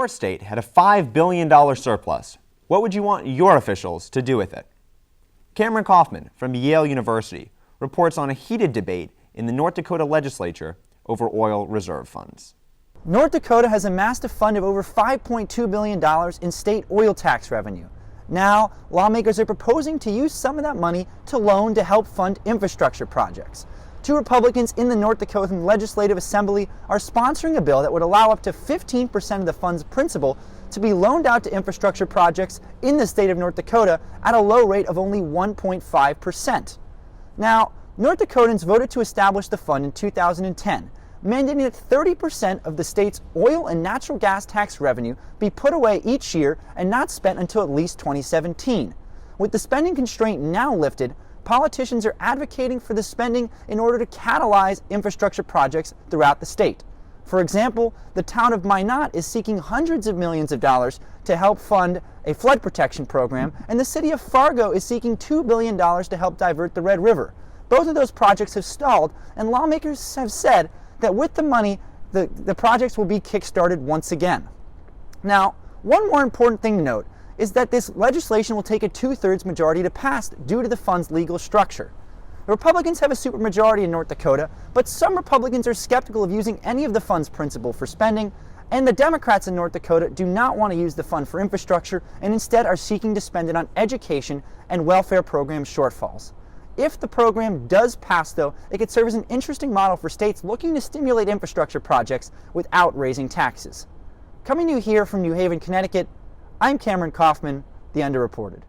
your state had a $5 billion surplus, what would you want your officials to do with it? Cameron Koffman from Yale University reports on a heated debate in the North Dakota legislature over oil reserve funds. North Dakota has amassed a fund of over $5.2 billion in state oil tax revenue. Now, lawmakers are proposing to use some of that money to loan to help fund infrastructure projects. Two Republicans in the North Dakotan Legislative Assembly are sponsoring a bill that would allow up to 15% of the fund's principal to be loaned out to infrastructure projects in the state of North Dakota at a low rate of only 1.5%. Now, North Dakotans voted to establish the fund in 2010, mandating that 30% of the state's oil and natural gas tax revenue be put away each year and not spent until at least 2017. With the spending constraint now lifted, politicians are advocating for the spending in order to catalyze infrastructure projects throughout the state. For example, the town of Minot is seeking hundreds of millions of dollars to help fund a flood protection program, and the city of Fargo is seeking $2 billion to help divert the Red River. Both of those projects have stalled, and lawmakers have said that with the money, the projects will be kick-started once again. Now, one more important thing to note is that this legislation will take a 2/3 majority to pass due to the fund's legal structure. The Republicans have a supermajority in North Dakota, but some Republicans are skeptical of using any of the fund's principal for spending, and the Democrats in North Dakota do not want to use the fund for infrastructure and instead are seeking to spend it on education and welfare program shortfalls. If the program does pass, though, it could serve as an interesting model for states looking to stimulate infrastructure projects without raising taxes. Coming to you here from New Haven, Connecticut, I'm Cameron Koffman, the Underreported.